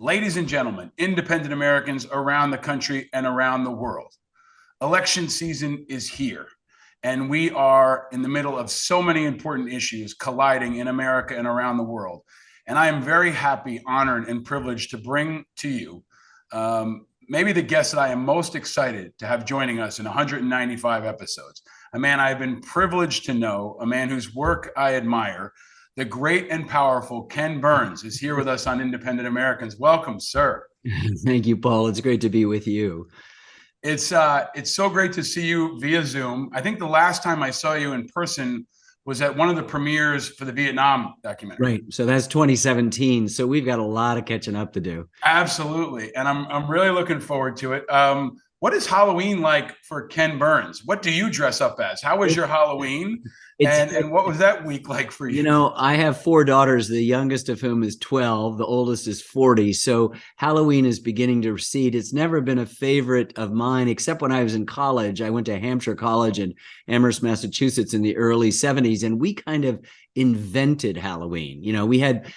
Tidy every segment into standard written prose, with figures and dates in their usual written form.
Ladies and gentlemen, independent Americans around the country and around the world, election season is here. And we are in the middle of so many important issues colliding in America and around the world. And I am very happy, honored, and privileged to bring to you maybe the guest that I am most excited to have joining us in 195 episodes. A man I've been privileged to know, a man whose work I admire. The great and powerful Ken Burns is here with us on Independent Americans. Welcome, sir. Thank you, Paul. It's great to be with you. It's so great to see you via Zoom. I think the last time I saw you in person was at one of the premieres for the Vietnam documentary. Right. So that's 2017. So we've got a lot of catching up to do. Absolutely. And I'm really looking forward to it. What is Halloween like for Ken Burns? What do you dress up as? How was your Halloween? And what was that week like for you? You know, I have four daughters, the youngest of whom is 12, the oldest is 40. So Halloween is beginning to recede. It's never been a favorite of mine, except when I was in college. I went to Hampshire College in Amherst, Massachusetts in the early 70s, and we kind of invented Halloween. You know, we had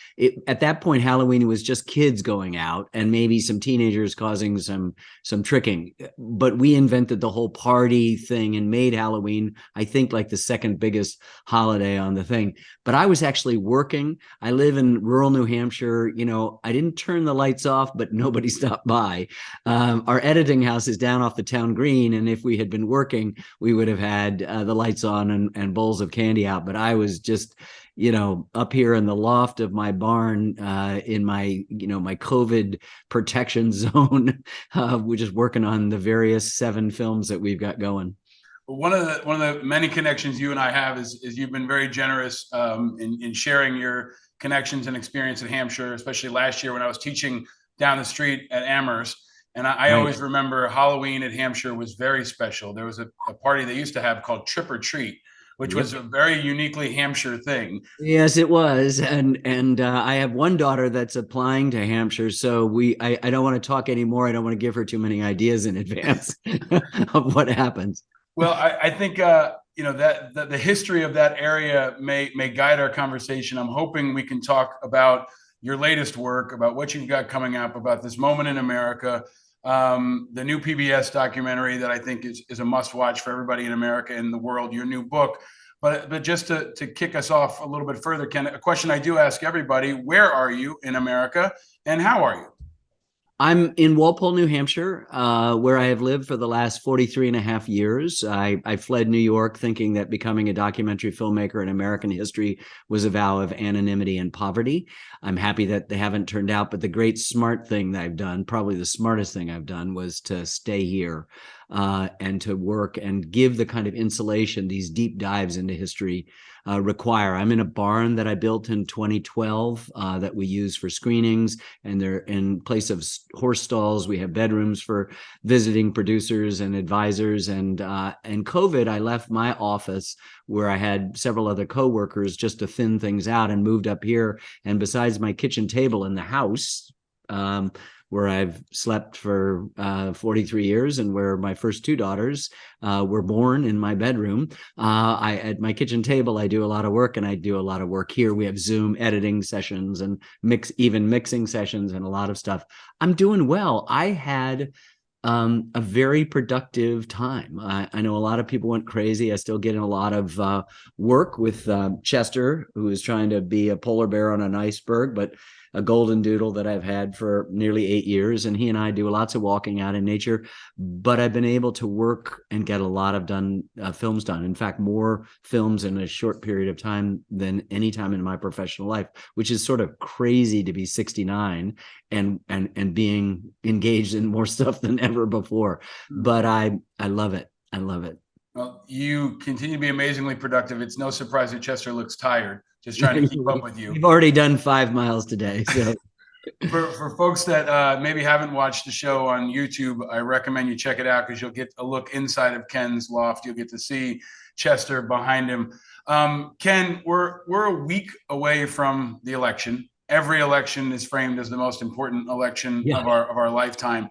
at that point, Halloween was just kids going out and maybe some teenagers causing some tricking. But we invented the whole party thing and made Halloween, I think, like the second biggest holiday on the thing. But I was actually working. I live in rural New Hampshire. You know, I didn't turn the lights off, but nobody stopped by. Our editing house is down off the town green. And if we had been working, we would have had the lights on and bowls of candy out. But I was just, you know, up here in the loft of my barn in my, you know, my COVID protection zone, we're just working on the various 7 films that we've got going. One of the many connections you and I have is you've been very generous in sharing your connections and experience in Hampshire, especially last year when I was teaching down the street at Amherst. And I always remember Halloween at Hampshire was very special. There was a party they used to have called Trip or Treat, which was a very uniquely Hampshire thing. Yes, it was. And I have one daughter that's applying to Hampshire. So I don't want to talk anymore. I don't want to give her too many ideas in advance of what happens. Well, I think you know that the history of that area may guide our conversation. I'm hoping we can talk about your latest work, about what you've got coming up, about this moment in America, the new PBS documentary that I think is a must watch for everybody in America and the world. Your new book, but just to kick us off a little bit further, Ken, a question I do ask everybody: where are you in America, and how are you? I'm in Walpole, New Hampshire, where I have lived for the last 43 and a half years. I fled New York thinking that becoming a documentary filmmaker in American history was a vow of anonymity and poverty. I'm happy that they haven't turned out, but the great smart thing that I've done, probably the smartest thing I've done, was to stay here and to work and give the kind of insulation these deep dives into history require. I'm in a barn that I built in 2012 that we use for screenings, and they're in place of horse stalls. We have bedrooms for visiting producers and advisors. And COVID, I left my office where I had several other coworkers just to thin things out and moved up here. And besides my kitchen table in the house, where I've slept for 43 years and where my first 2 daughters were born in my bedroom. At my kitchen table, I do a lot of work, and I do a lot of work here. We have Zoom editing sessions and mixing sessions and a lot of stuff. I'm doing well. I had a very productive time. I know a lot of people went crazy. I still get in a lot of work with Chester, who is trying to be a polar bear on an iceberg, but a golden doodle that I've had for nearly 8 years. And he and I do lots of walking out in nature, but I've been able to work and get a lot of films done. In fact, more films in a short period of time than any time in my professional life, which is sort of crazy to be 69 and being engaged in more stuff than ever before. But I love it. I love it. Well, you continue to be amazingly productive. It's no surprise that Chester looks tired, just trying to keep up with you. You've already done 5 miles today. So for folks that maybe haven't watched the show on YouTube, I recommend you check it out because you'll get a look inside of Ken's loft. You'll get to see Chester behind him. Ken, we're a week away from the election. Every election is framed as the most important election of our lifetime.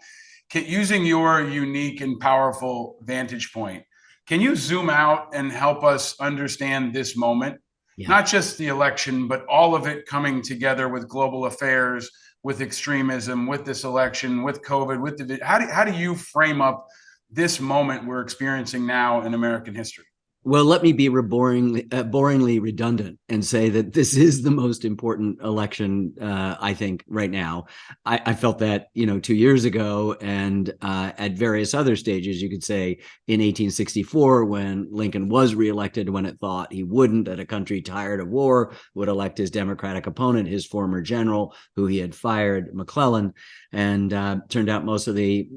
Using your unique and powerful vantage point, can you zoom out and help us understand this moment? Yeah. Not just the election, but all of it coming together with global affairs, with extremism, with this election, with COVID, with the how do you frame up this moment we're experiencing now in American history? Well, let me be boringly redundant and say that this is the most important election, I think, right now. I felt that, 2 years ago, and at various other stages, you could say in 1864, when Lincoln was reelected, when it thought he wouldn't, that a country tired of war would elect his Democratic opponent, his former general, who he had fired, McClellan, and turned out most of the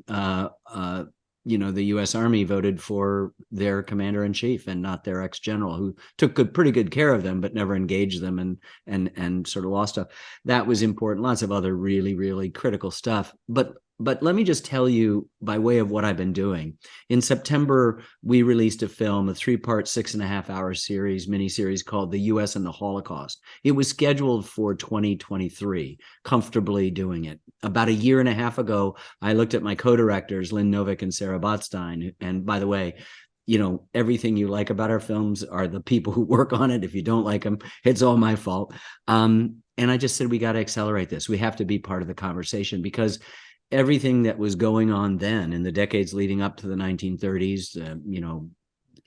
the U.S. Army voted for their commander-in-chief and not their ex-general, who took pretty good care of them, but never engaged them and sort of lost stuff. That was important. Lots of other really, really critical stuff. But let me just tell you, by way of what I've been doing. In September, we released a film, a 3-part, 6.5-hour miniseries called The U.S. and the Holocaust. It was scheduled for 2023, comfortably doing it. About a year and a half ago, I looked at my co-directors, Lynn Novick and Sarah Botstein. And by the way, everything you like about our films are the people who work on it. If you don't like them, it's all my fault. And I just said, we got to accelerate this. We have to be part of the conversation, because everything that was going on then in the decades leading up to the 1930s,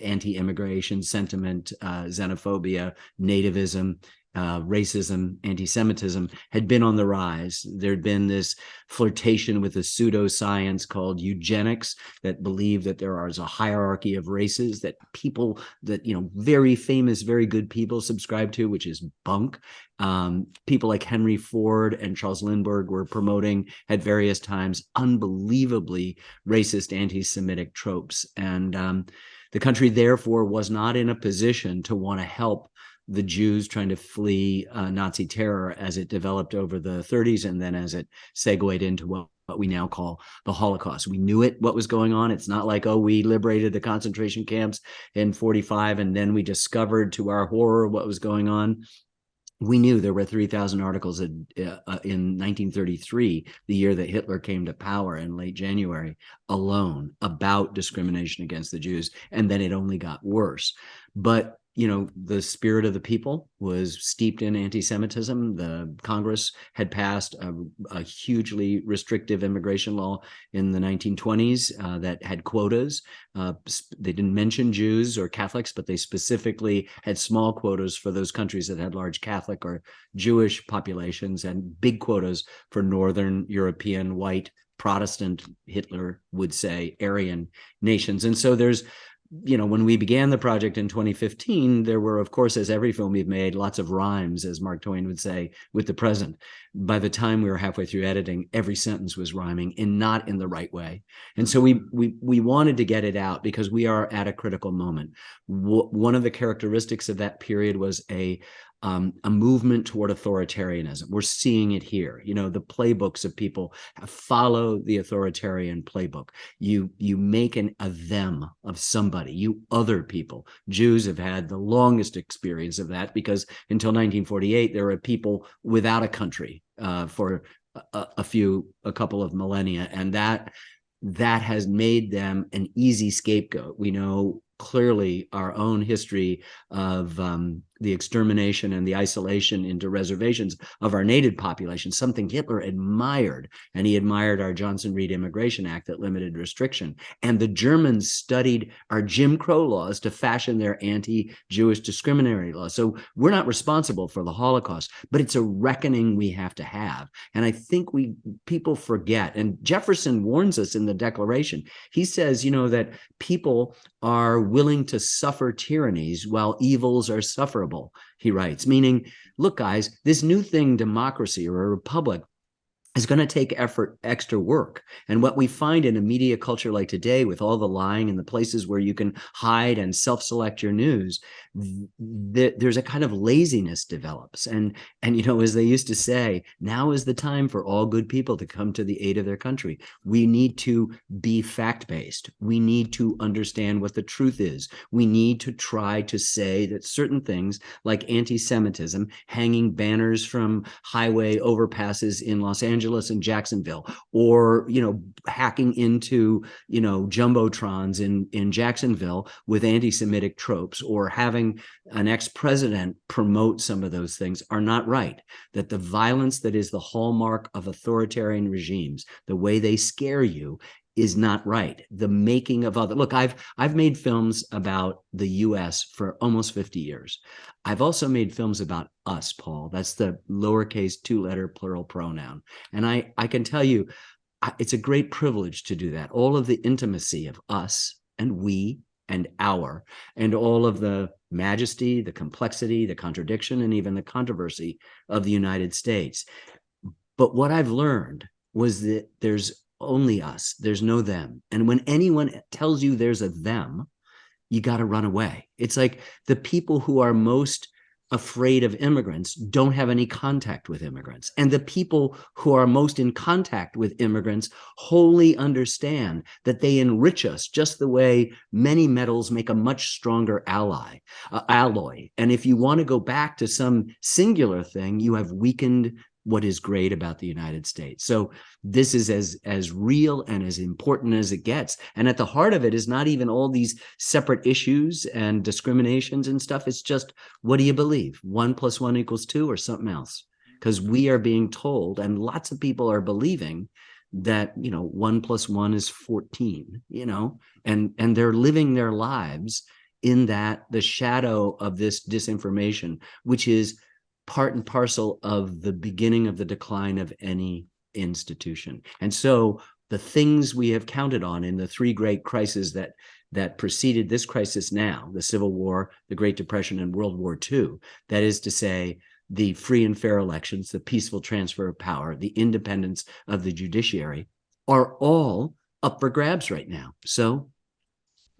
anti-immigration sentiment, xenophobia, nativism, racism, anti-Semitism had been on the rise. There'd been this flirtation with a pseudoscience called eugenics that believed that there is a hierarchy of races that people that, very famous, very good people subscribe to, which is bunk. People like Henry Ford and Charles Lindbergh were promoting at various times unbelievably racist anti-Semitic tropes. And the country, therefore, was not in a position to want to help the Jews trying to flee Nazi terror as it developed over the 30s, and then as it segued into what we now call the Holocaust. We knew what was going on. It's not like, we liberated the concentration camps in 45 and then we discovered to our horror what was going on. We knew there were 3,000 articles in 1933, the year that Hitler came to power in late January, alone about discrimination against the Jews. And then it only got worse. But the spirit of the people was steeped in anti-Semitism. The Congress had passed a hugely restrictive immigration law in the 1920s that had quotas. They didn't mention Jews or Catholics, but they specifically had small quotas for those countries that had large Catholic or Jewish populations, and big quotas for Northern European, white, Protestant, Hitler would say, Aryan nations. And so there's when we began the project in 2015, there were, of course, as every film we've made, lots of rhymes, as Mark Twain would say, with the present. By the time we were halfway through editing, every sentence was rhyming, and not in the right way. And so we wanted to get it out because we are at a critical moment. One of the characteristics of that period was a movement toward authoritarianism. We're seeing it here. The playbooks of people follow the authoritarian playbook. You make a them of somebody, you other people. Jews have had the longest experience of that, because until 1948, there were people without a country for a couple of millennia. And that has made them an easy scapegoat. We know clearly our own history of the extermination and the isolation into reservations of our native population, something Hitler admired. And he admired our Johnson-Reed Immigration Act that limited restriction. And the Germans studied our Jim Crow laws to fashion their anti-Jewish discriminatory laws. So we're not responsible for the Holocaust, but it's a reckoning we have to have. And I think people forget. And Jefferson warns us in the Declaration. He says, that people are willing to suffer tyrannies while evils are sufferable, he writes, meaning, look, guys, this new thing, democracy or a republic, is going to take effort, extra work. And what we find in a media culture like today, with all the lying and the places where you can hide and self-select your news, there's a kind of laziness develops. And as they used to say, now is the time for all good people to come to the aid of their country. We need to be fact-based. We need to understand what the truth is. We need to try to say that certain things like anti-Semitism, hanging banners from highway overpasses in Los Angeles, Angeles and Jacksonville, or, hacking into, jumbotrons in Jacksonville with anti-Semitic tropes, or having an ex-president promote some of those things are not right. That the violence that is the hallmark of authoritarian regimes, the way they scare you, is not right. The making of other, look, I've made films about the US for almost 50 years. I've also made films about us, Paul. That's the lowercase 2-letter plural pronoun. And I can tell you, it's a great privilege to do that. All of the intimacy of us and we and our, and all of the majesty, the complexity, the contradiction, and even the controversy of the United States. But what I've learned was that there's only us. There's no them. And when anyone tells you there's a them, you got to run away. It's like the people who are most afraid of immigrants don't have any contact with immigrants. And the people who are most in contact with immigrants wholly understand that they enrich us just the way many metals make a much stronger alloy. And if you want to go back to some singular thing, you have weakened what is great about the United States. So this is as real and as important as it gets. And at the heart of it is not even all these separate issues and discriminations and stuff. It's just, what do you believe? 1 + 1 = 2 or something else? Because we are being told, and lots of people are believing, that 1 + 1 = 14, and they're living their lives in the shadow of this disinformation, which is part and parcel of the beginning of the decline of any institution. And so the things we have counted on in the 3 great crises that preceded this crisis now, the Civil War, the Great Depression, and World War II, that is to say, the free and fair elections, the peaceful transfer of power, the independence of the judiciary, are all up for grabs right now. So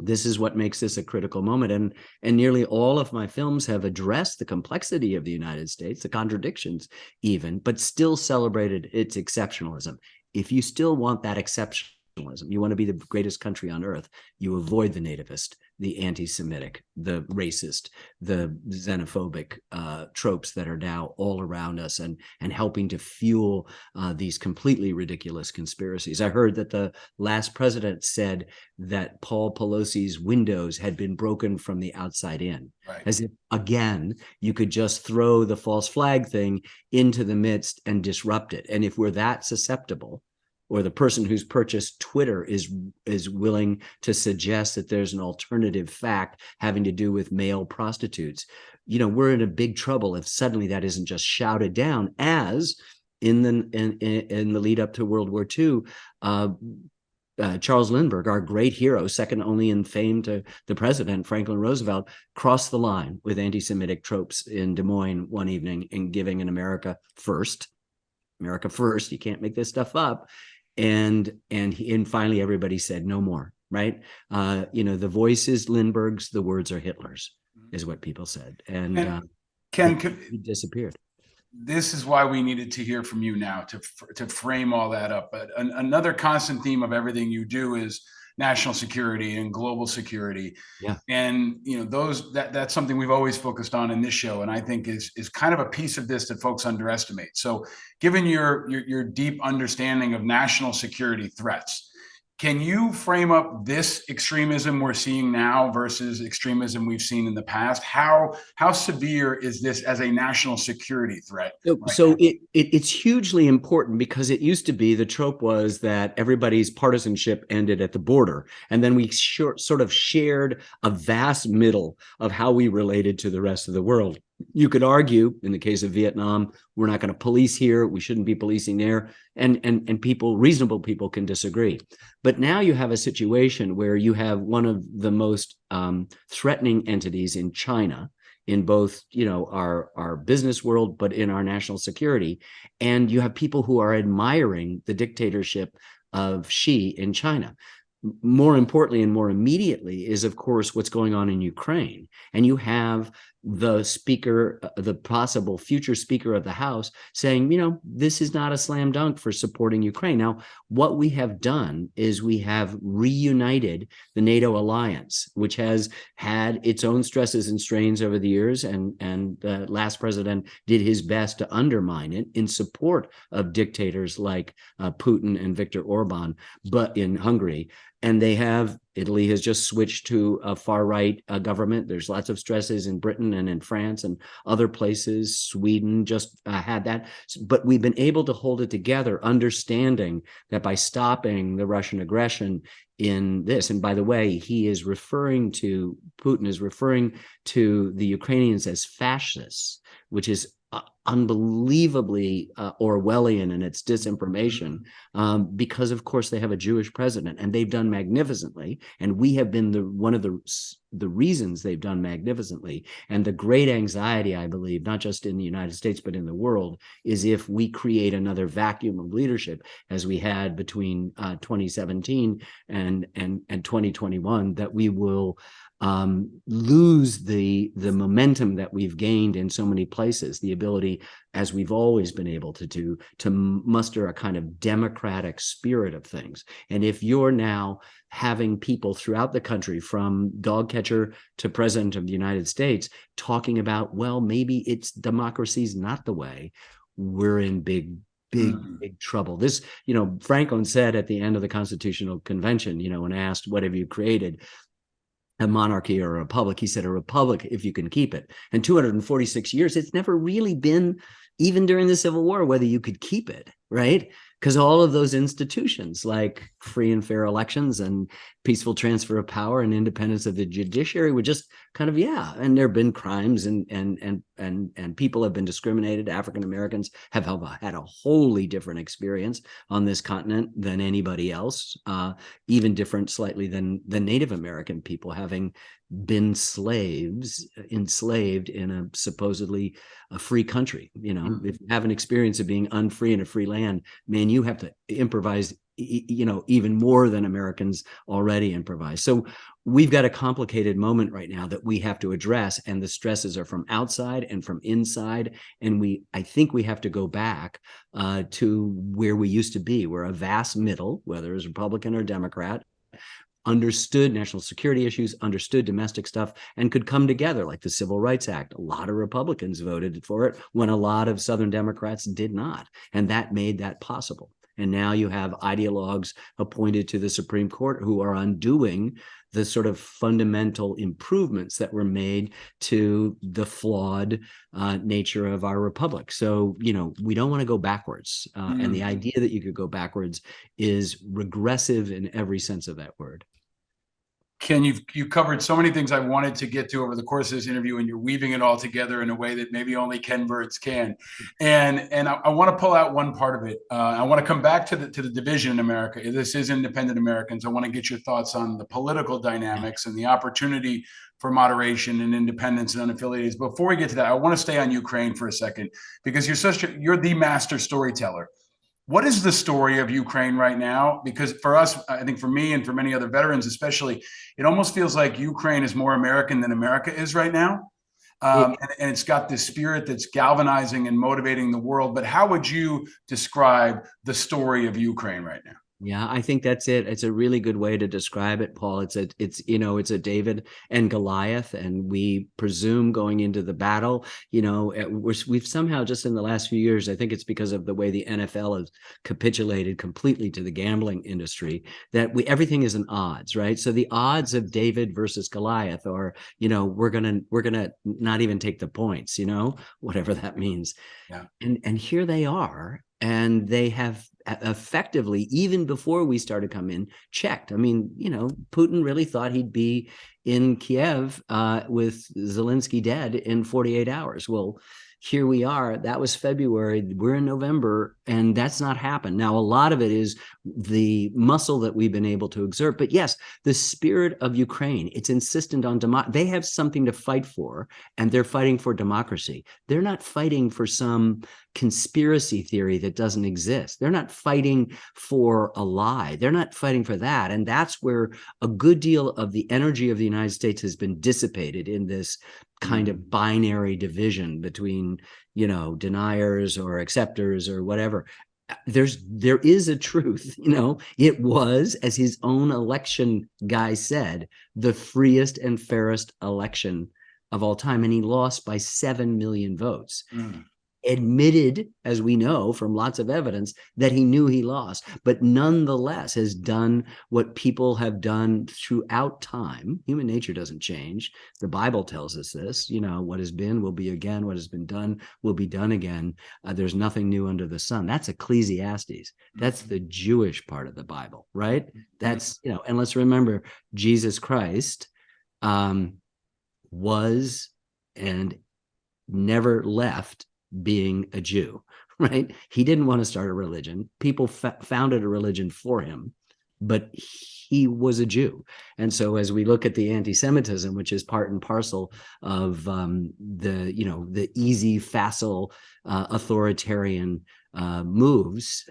this is what makes this a critical moment. And nearly all of my films have addressed the complexity of the United States, the contradictions even, but still celebrated its exceptionalism. If you still want that exceptionalism, you want to be the greatest country on earth, you avoid the nativist, the anti-Semitic, the racist, the xenophobic tropes that are now all around us and helping to fuel these completely ridiculous conspiracies. I heard that the last president said that Paul Pelosi's windows had been broken from the outside in, Right. as if, again, you could just throw the false flag thing into the midst and disrupt it. And if we're that susceptible, or the person who's purchased Twitter is willing to suggest that there's an alternative fact having to do with male prostitutes, we're in a big trouble if suddenly that isn't just shouted down, as in the lead up to World War II, Charles Lindbergh, our great hero, second only in fame to the president, Franklin Roosevelt, crossed the line with anti-Semitic tropes in Des Moines one evening and giving an America first, you can't make this stuff up. And finally everybody said no more, right? The voice is Lindbergh's, the words are Hitler's, is what people said. And Ken, he disappeared. This is why we needed to hear from you now to frame all that up. But another constant theme of everything you do is national security and global security. Yeah. And that's something we've always focused on in this show, and I think is kind of a piece of this that folks underestimate. So given your deep understanding of national security threats, can you frame up this extremism we're seeing now versus extremism we've seen in the past? How severe is this as a national security threat? So it's hugely important, because it used to be, the trope was that everybody's partisanship ended at the border, and then we sort of shared a vast middle of how we related to the rest of the world. You could argue, in the case of Vietnam, we're not going to police here, we shouldn't be policing there, and reasonable people can disagree. But now you have a situation where you have one of the most threatening entities in China, in both our business world, but in our national security, and you have people who are admiring the dictatorship of Xi in China. More importantly and more immediately is, of course, what's going on in Ukraine. And you have the speaker, the possible future speaker of the House, saying, this is not a slam dunk for supporting Ukraine. Now, what we have done is we have reunited the NATO alliance, which has had its own stresses and strains over the years, and the last president did his best to undermine it in support of dictators like Putin and Viktor Orban, but in Hungary. And Italy has just switched to a far-right government. There's lots of stresses in Britain and in France and other places. Sweden just had that. But we've been able to hold it together, understanding that by stopping the Russian aggression in this, and by the way, Putin is referring to the Ukrainians as fascists, which is unbelievably Orwellian in its disinformation, because of course they have a Jewish president, and they've done magnificently, and we have been one of the reasons they've done magnificently. And the great anxiety, I believe, not just in the United States but in the world, is if we create another vacuum of leadership as we had between 2017 and 2021, that we will lose the momentum that we've gained in so many places, the ability, as we've always been able to do, to muster a kind of democratic spirit of things. And if you're now having people throughout the country, from dog catcher to president of the United States, talking about, well, maybe it's democracy's not the way, we're in big trouble. This, Franklin said at the end of the Constitutional Convention, when asked, what have you created, a monarchy or a republic? He said, a republic if you can keep it. And 246 years, it's never really been, even during the Civil War, whether you could keep it, right? Because all of those institutions, like free and fair elections and peaceful transfer of power and independence of the judiciary, were just kind of, and there have been crimes and people have been discriminated. African Americans have had a wholly different experience on this continent than anybody else, even different slightly than Native American people, having been enslaved in a supposedly a free country. If you have an experience of being unfree in a free land, man, you have to improvise even more than Americans already improvise. So we've got a complicated moment right now that we have to address, and the stresses are from outside and from inside. And I think we have to go back to where we used to be, where a vast middle, whether it's Republican or Democrat, understood national security issues, understood domestic stuff, and could come together, like the Civil Rights Act. A lot of Republicans voted for it when a lot of Southern Democrats did not. And that made that possible. And now you have ideologues appointed to the Supreme Court who are undoing the sort of fundamental improvements that were made to the flawed nature of our republic. So, we don't want to go backwards. And the idea that you could go backwards is regressive in every sense of that word. Ken, you covered so many things I wanted to get to over the course of this interview, and you're weaving it all together in a way that maybe only Ken Burns can. And I want to pull out one part of it. I want to come back to the division in America. This is Independent Americans. I want to get your thoughts on the political dynamics and the opportunity for moderation and independence and unaffiliated. Before we get to that, I want to stay on Ukraine for a second, because you're the master storyteller. What is the story of Ukraine right now? Because for us, I think for me and for many other veterans especially, it almost feels like Ukraine is more American than America is right now. And it's got this spirit that's galvanizing and motivating the world. But how would you describe the story of Ukraine right now? Yeah, I think that's it. It's a really good way to describe it, Paul. It's a David and Goliath, and we presume going into the battle, we've somehow, just in the last few years, I think it's because of the way the NFL has capitulated completely to the gambling industry, that everything is an odds, right? So the odds of David versus Goliath are, we're gonna not even take the points, whatever that means. Yeah. And here they are. And they have effectively, even before we started coming in, checked. I mean, Putin really thought he'd be in Kiev with Zelensky dead in 48 hours. Well, here we are. That was February. We're in November, And that's not happened. Now, a lot of it is the muscle that we've been able to exert. But yes, the spirit of Ukraine, it's insistent on democracy. They have something to fight for, and they're fighting for democracy. They're not fighting for some conspiracy theory that doesn't exist. They're not fighting for a lie. They're not fighting for that. And that's where a good deal of the energy of the United States has been dissipated in this kind of binary division between, deniers or acceptors or whatever. There is a truth, it was, as his own election guy said, the freest and fairest election of all time. And he lost by 7 million votes. Admitted, as we know from lots of evidence, that he knew he lost, but nonetheless has done what people have done throughout time. Human nature doesn't change. The Bible tells us this, what has been will be again, what has been done will be done again. There's nothing new under the sun. That's Ecclesiastes. That's the Jewish part of the Bible, right? That's, and let's remember, Jesus Christ was and never left being a Jew, right? He didn't want to start a religion. People founded a religion for him, but he was a Jew. And so as we look at the anti-Semitism, which is part and parcel of the easy, facile, authoritarian moves,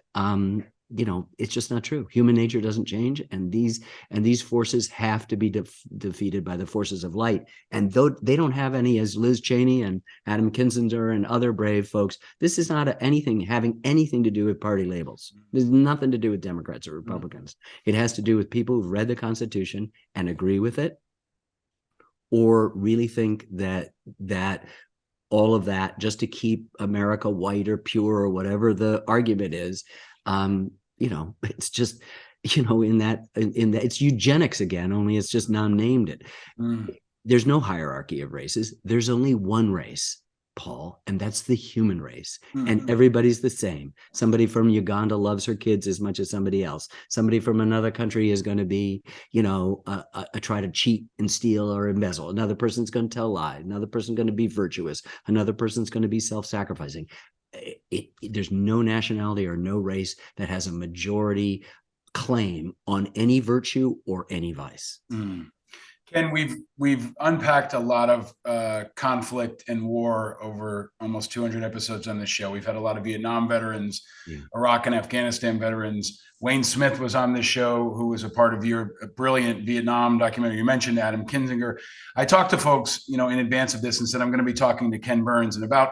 it's just not true. Human nature doesn't change, and these forces have to be defeated by the forces of light. And though they don't have any, as Liz Cheney and Adam Kinzinger and other brave folks, this is not having anything to do with party labels. There's nothing to do with Democrats or Republicans. It has to do with people who've read the Constitution and agree with it, or really think that all of that just to keep America white or pure or whatever the argument is. It's just, in that it's eugenics again, only it's just now named it. There's no hierarchy of races. There's only one race, Paul, and that's the human race. And everybody's the same. Somebody from Uganda loves her kids as much as somebody else. Somebody from another country is going to be, try to cheat and steal or embezzle. Another person's going to tell lies. Another person's going to be virtuous. Another person's going to be self-sacrificing. There's no nationality or no race that has a majority claim on any virtue or any vice. Ken, we've unpacked a lot of conflict and war over almost 200 episodes on this show. We've had a lot of Vietnam veterans, Iraq and Afghanistan veterans. Wayne Smith was on this show, who was a part of your brilliant Vietnam documentary. You mentioned Adam Kinzinger. I talked to folks, in advance of this and said, I'm going to be talking to Ken Burns, and about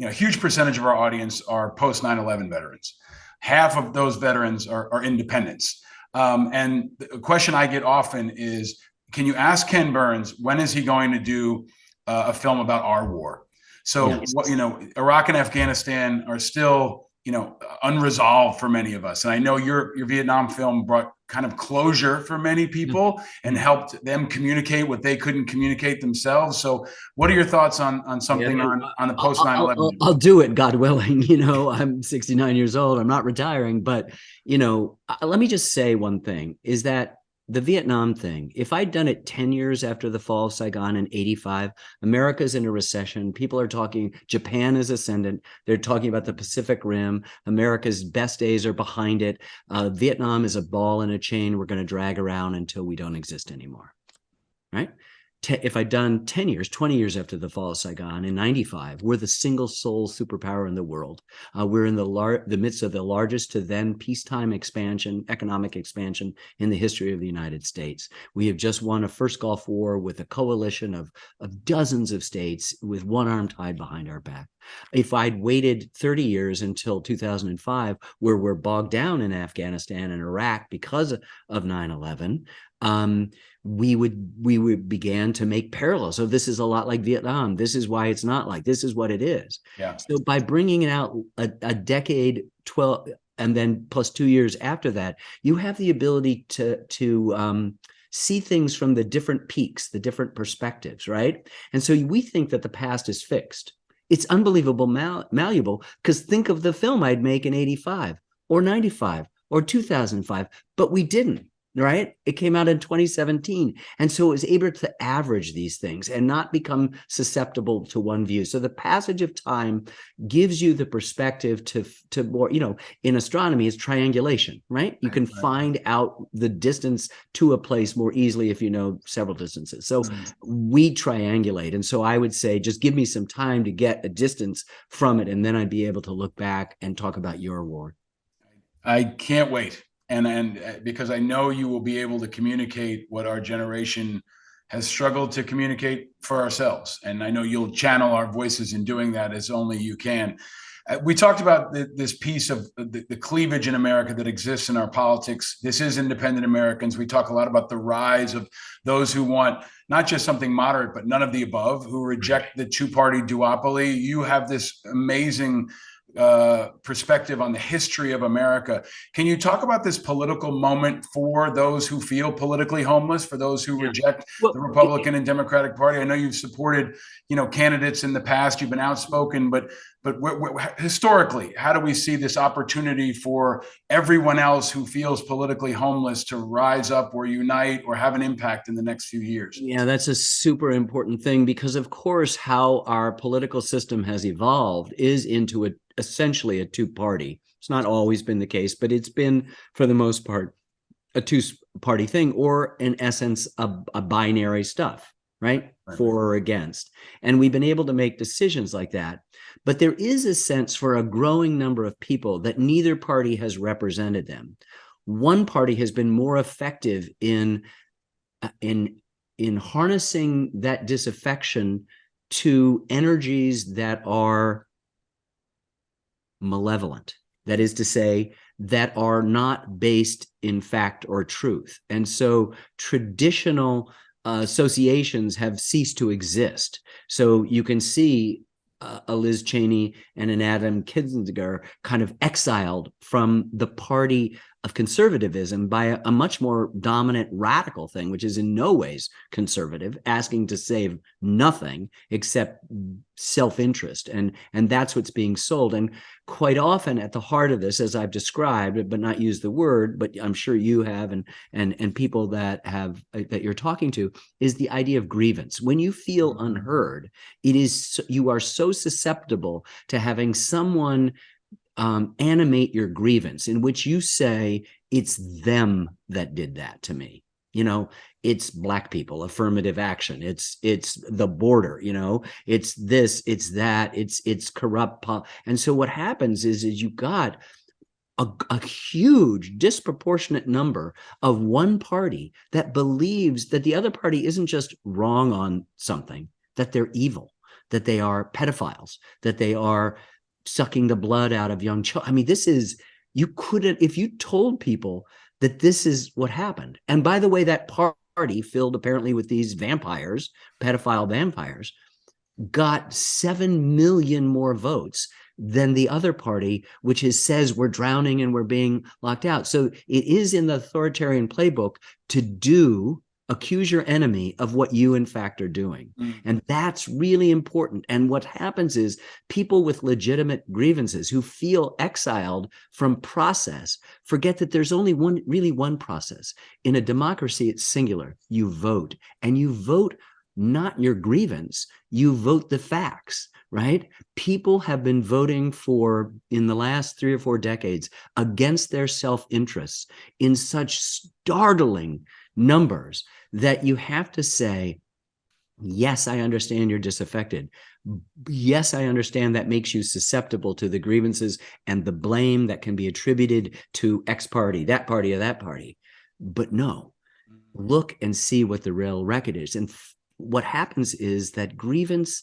a huge percentage of our audience are post 9/11 veterans. Half of those veterans are independents. And the question I get often is, can you ask Ken Burns, when is he going to do a film about our war? So, Iraq and Afghanistan are still, unresolved for many of us. And I know your Vietnam film brought kind of closure for many people and helped them communicate what they couldn't communicate themselves. So what are your thoughts on something on the post 9/11? I'll do it, God willing. I'm 69 years old. I'm not retiring, but, let me just say one thing is that the Vietnam thing, if I'd done it 10 years after the fall of Saigon in 85, America's in a recession. People are talking, Japan is ascendant. They're talking about the Pacific Rim. America's best days are behind it. Vietnam is a ball in a chain we're going to drag around until we don't exist anymore, right? If I'd done 10 years, 20 years after the fall of Saigon in 95, we're the single sole superpower in the world. We're in the midst of the largest to then peacetime economic expansion in the history of the United States. We have just won a first Gulf War with a coalition of dozens of states with one arm tied behind our back. If I'd waited 30 years until 2005, where we're bogged down in Afghanistan and Iraq because of 9/11, we began to make parallels. So this is a lot like Vietnam. This is why it's not like, this is what it is. Yeah. So by bringing it out a decade, 12, and then plus 2 years after that, you have the ability to see things from the different peaks, the different perspectives, right? And so we think that the past is fixed. It's unbelievable malleable, because think of the film I'd make in 85 or 95 or 2005, but we didn't. right? It came out in 2017. And so it was able to average these things and not become susceptible to one view. So the passage of time gives you the perspective to more, in astronomy, it's triangulation, right? You can find out the distance to a place more easily if you know several distances. So we triangulate. And so I would say, just give me some time to get a distance from it, and then I'd be able to look back and talk about your war. I can't wait. And because I know you will be able to communicate what our generation has struggled to communicate for ourselves. And I know you'll channel our voices in doing that as only you can. We talked about this piece of the cleavage in America that exists in our politics. This is independent Americans. We talk a lot about the rise of those who want not just something moderate, but none of the above, who reject the two-party duopoly. You have this amazing perspective on the history of America. Can you talk about this political moment for those who feel politically homeless, for those who reject the Republican and Democratic Party? I know you've supported, candidates in the past. You've been outspoken, but historically, how do we see this opportunity for everyone else who feels politically homeless to rise up or unite or have an impact in the next few years? Yeah, that's a super important thing, because of course, how our political system has evolved is into essentially a two-party. It's not always been the case, but it's been, for the most part, a two-party thing, or in essence, a binary stuff, right? For or against. And we've been able to make decisions like that. But there is a sense for a growing number of people that neither party has represented them. One party has been more effective in harnessing that disaffection to energies that are malevolent. That is to say, that are not based in fact or truth. And so traditional associations have ceased to exist. So you can see a Liz Cheney and an Adam Kinzinger kind of exiled from the party of conservatism by a much more dominant radical thing, which is in no ways conservative, asking to save nothing except self-interest. And that's what's being sold. And quite often at the heart of this, as I've described, but not used the word, but I'm sure you have, and people that you're talking to, is the idea of grievance. When you feel unheard, you are so susceptible to having someone animate your grievance, in which you say, it's them that did that to me. It's Black people, affirmative action. It's the border, it's this, it's that, it's corrupt. And so what happens is you got a huge disproportionate number of one party that believes that the other party isn't just wrong on something, that they're evil, that they are pedophiles, that they are sucking the blood out of young children. I mean, you couldn't, if you told people that this is what happened. And by the way, that party filled apparently with these vampires, pedophile vampires, got 7 million more votes than the other party, which says we're drowning and we're being locked out. So it is in the authoritarian playbook to accuse your enemy of what you in fact are doing. And that's really important. And what happens is people with legitimate grievances who feel exiled from process forget that there's only one process. In a democracy, it's singular. You vote, and you vote not your grievance, you vote the facts, right? People have been voting in the last 3 or 4 decades, against their self-interests in such startling numbers that you have to say, yes, I understand you're disaffected. Yes, I understand that makes you susceptible to the grievances and the blame that can be attributed to X party, that party, or that party. But no, look and see what the real record is. And what happens is that grievance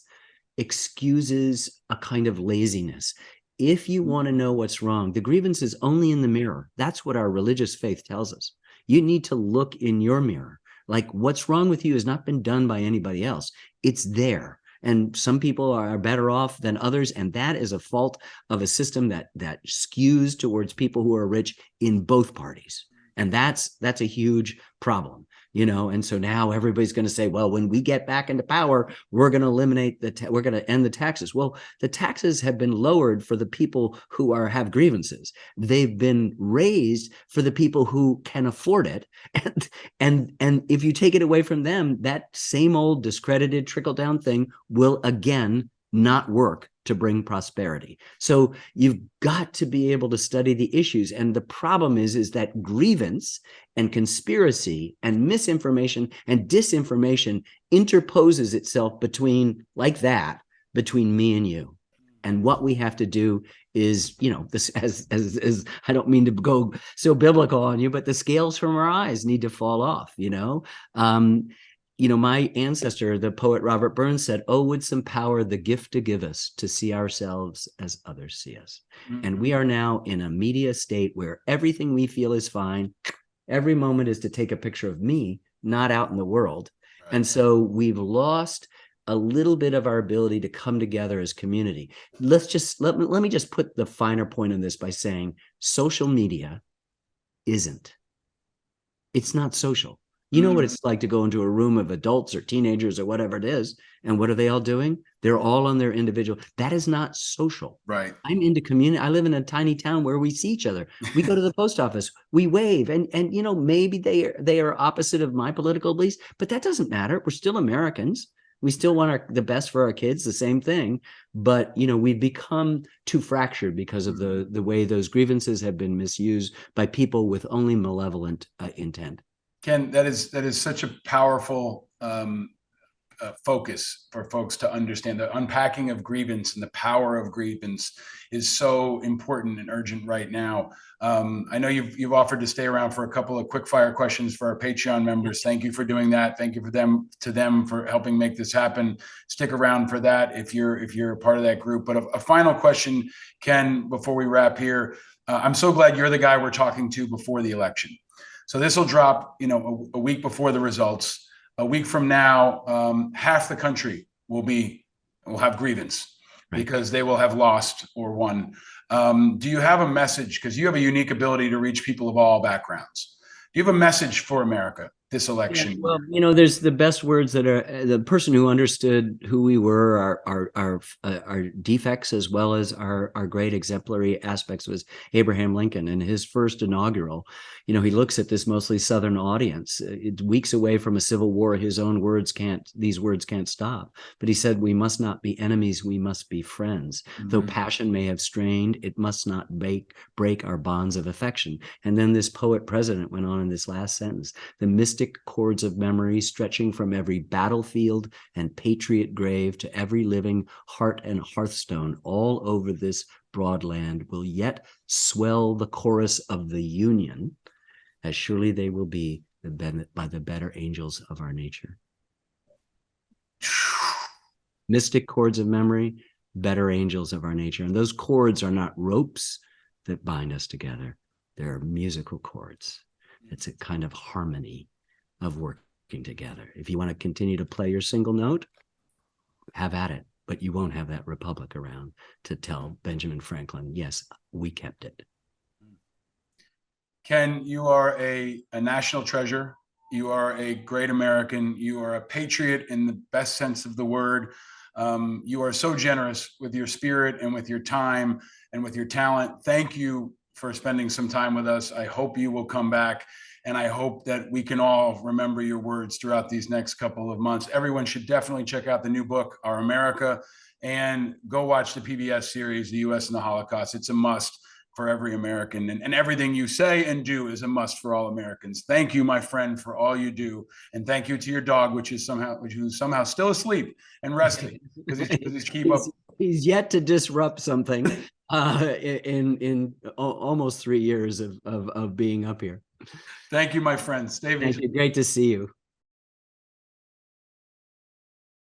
excuses a kind of laziness. If you want to know what's wrong, the grievance is only in the mirror. That's what our religious faith tells us. You need to look in your mirror. Like, what's wrong with you has not been done by anybody else. It's there. And some people are better off than others. And that is a fault of a system that skews towards people who are rich in both parties. And that's a huge problem. And so now everybody's going to say, well, when we get back into power, we're going to eliminate we're going to end the taxes. Well, the taxes have been lowered for the people who have grievances. They've been raised for the people who can afford it. And if you take it away from them, that same old discredited trickle down thing will again not work to bring prosperity. So you've got to be able to study the issues. And the problem is that grievance and conspiracy and misinformation and disinformation interposes itself between me and you. And what we have to do is, this as I don't mean to go so biblical on you, but the scales from our eyes need to fall off, my ancestor, the poet Robert Burns, said, "Oh, would some power the gift to give us to see ourselves as others see us." Mm-hmm. And we are now in a media state where everything we feel is fine. Every moment is to take a picture of me, not out in the world. Right. And so we've lost a little bit of our ability to come together as community. Let me just put the finer point on this by saying social media it's not social. You know what it's like to go into a room of adults or teenagers or whatever it is. And what are they all doing? They're all on their individual. That is not social. Right. I'm into community. I live in a tiny town where we see each other. We go to the post office, we wave, and maybe they are opposite of my political beliefs, but that doesn't matter. We're still Americans. We still want the best for our kids, the same thing. But, we've become too fractured because of the way those grievances have been misused by people with only malevolent intent. Ken, that is such a powerful focus for folks to understand. The unpacking of grievance and the power of grievance is so important and urgent right now. I know you've offered to stay around for a couple of quick fire questions for our Patreon members. Thank you for doing that. Thank you to them for helping make this happen. Stick around for that if you're a part of that group. But a final question, Ken, before we wrap here. I'm so glad you're the guy we're talking to before the election. So this will drop, a week before the results. A week from now, half the country will have grievance because they will have lost or won. Do you have a message? Because you have a unique ability to reach people of all backgrounds. Do you have a message for America this election? Yeah, well, there's the best words that are the person who understood who we were, our defects as well as our great exemplary aspects was Abraham Lincoln. And his first inaugural, he looks at this mostly Southern audience. It's weeks away from a civil war. His own these words can't stop. But he said, "We must not be enemies. We must be friends. Mm-hmm. Though passion may have strained, it must not break our bonds of affection." And then this poet president went on in this last sentence, "The mystic cords of memory stretching from every battlefield and patriot grave to every living heart and hearthstone all over this broad land will yet swell the chorus of the Union, as surely they will be by the better angels of our nature." Mystic cords of memory, better angels of our nature. And those cords are not ropes that bind us together. They're musical chords. It's a kind of harmony of working together. If you want to continue to play your single note, have at it, but you won't have that republic around to tell Benjamin Franklin, yes, we kept it. Ken, you are a national treasure. You are a great American. You are a patriot in the best sense of the word. You are so generous with your spirit and with your time and with your talent. Thank you for spending some time with us. I hope you will come back. And I hope that we can all remember your words throughout these next couple of months. Everyone should definitely check out the new book, Our America, and go watch the PBS series, The U.S. and the Holocaust. It's a must for every American. And everything you say and do is a must for all Americans. Thank you, my friend, for all you do. And thank you to your dog, which is somehow still asleep and resting because he's keep up. He's yet to disrupt something in almost 3 years of being up here. Thank you, my friend. Stay Thank you. Great to see you.